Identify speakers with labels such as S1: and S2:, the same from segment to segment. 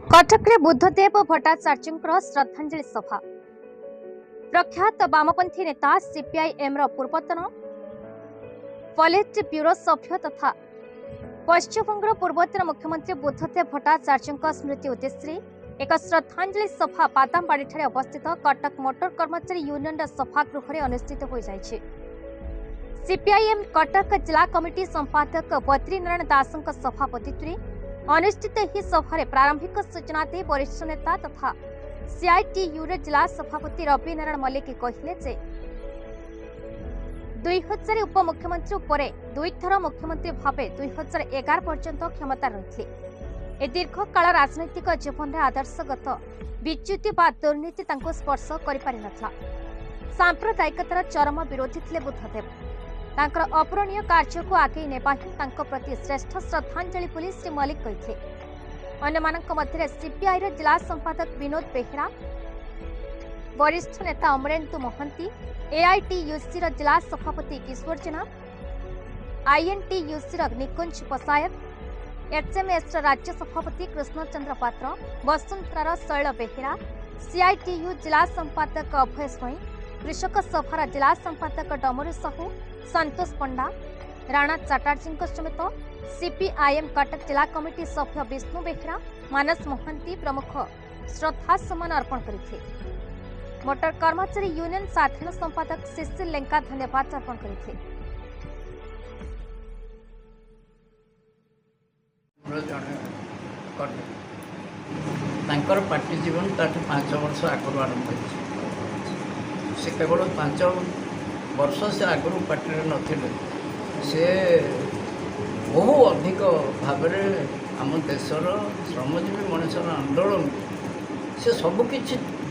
S1: कटक रे बुद्धदेव भट्टाचार्य श्रद्धांजलि सभा। प्रख्यात वामपंथी नेता सीपीआईएम पूर्वतन पॉलिट ब्यूरो सभ्य तथा पश्चिमबंग पूर्वतन मुख्यमंत्री बुद्धदेव भट्टाचार्य स्मृति उद्देश्य एक श्रद्धांजलि सभा बादामबाड़ी अवस्थित कटक मोटर कर्मचारी यूनियन सभागृह अनुष्ठित हो जाइए। सीपीआईएम कटक जिला कमिटी संपादक बद्रीनारायण दास सभापतित्व अनुष्ठित ही सभा प्रारंभिक सूचना दे वरिष्ठ नेता तथा सीआईटीयू जिला सभापति रवि नारायण मल्लिक कहले 2000 उपमुख्यमंत्री उपरे दुईथर मुख्यमंत्री भावे 2011 पर्यंत क्षमता रही। ए दीर्घ काल राजनैतिक जीवन में आदर्शगत विच्युति बा दुर्नीति स्पर्श कर सांप्रदायिकतार चरम विरोधी थे बुद्धदेव। तांकर अपूरणीय कार्य को आगे नेबा प्रति श्रेष्ठ श्रद्धांजलि बोली श्री मल्लिक कहिथे। अन्यमानक मध्य सीपीआई जिला संपादक विनोद बेहेरा, वरिष्ठ नेता अमरेन्दु महांती, एआईटीयूसी जिला सभापति किशोर जेना, आईएनटीयूसी निकुंज पसायत, एचएमएस राज्य सभापति कृष्णचंद्र पात्र, वसुंधरार शैल बेहेरा, सीआईटीयू जिला संपादक अभय स्वाई, कृषक सभार जिला संपादक डमरू साहू, संतोष पंडा, राणा चटर्जी समेत सीपीआईएम कटक जिला कमिटी सभ्य विष्णु बेहेरा, मानस महांती प्रमुख श्रद्धा सुमन अर्पण करते। मोटर कर्मचारी यूनियन साधारण संपादक शिशिर लेंका धन्यवाद अर्पण करते।
S2: पार्टी जीवन 5 वर्ष आगुरी आरंभ से केवल 5 वर्ष से आगुरी पार्टी नथिले से बहु अधिक भाव आम देशर श्रमजीवी मनुष्यर आंदोलन से सबकि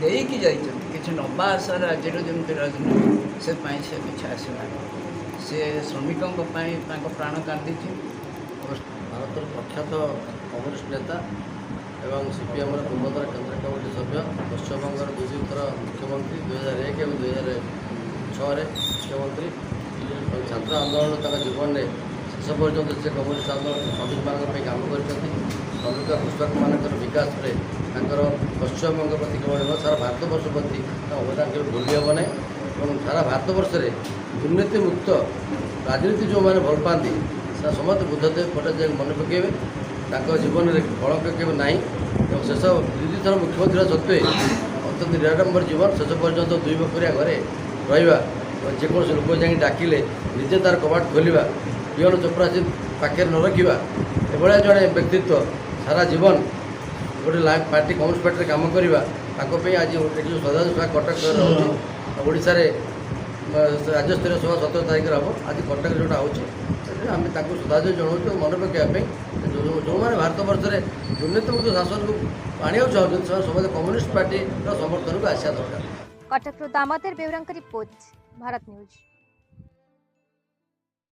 S2: देकी कि नवा आशार आज जमी राजनीति से किसी आसला से श्रमिकों प्राण कांदी।
S3: भारत प्रख्यात कम्युनिस्ट नेता एवं सीपीएम पूर्वतन केन्द्रीय कमिटी सभ्य पश्चिमबंग द्वितीय मुख्यमंत्री 2001 और 2006 मुख्यमंत्री छात्र आंदोलन तक जीवन में शेष पर्यटन से कम्युनिस्ट आंदोलन श्रमिक मान काम कर श्रमिक कृषक मान विकास में पश्चिमबंग प्रति केवल सारा भारतवर्ष प्रति अवदान केवल भूली हे ना और सारा भारतवर्ष में दुर्नीति मुक्त राजनीति जो मैंने भल पाती समस्त बुद्धदेव भट्टाचार्य मन पकेबे जीवन में कलंक के ना और शेष दुई थर मुख्यमंत्री सत्वे अत्यंत निराडंबर जीवन शेष पर्यटन 2 बखरिया घरे रहा जेकोसी लोक जा डाकिले निजे तार कबाट खोलवा पियन चपरासी पाखे न रखा एभलिया जड़े व्यक्तित्व सारा जीवन गोटे पार्टी कम्युनिस्ट पार्टी काम करवा आज जो श्रद्धांजलि सभा कटक ओडिशा राज्यस्तरीय सभा 17 तारीख हम आज कटक जोटा हो आम श्रद्धांजलि जनाऊँ मन पकाइवाई जो मैंने भारतवर्ष में दुर्नीति मुक्त शासन को आने चाहते समस्त कम्युनिस्ट पार्टी समर्थन को आसा दरकार।
S1: Cuttack Damodar Beura report, Bharat news.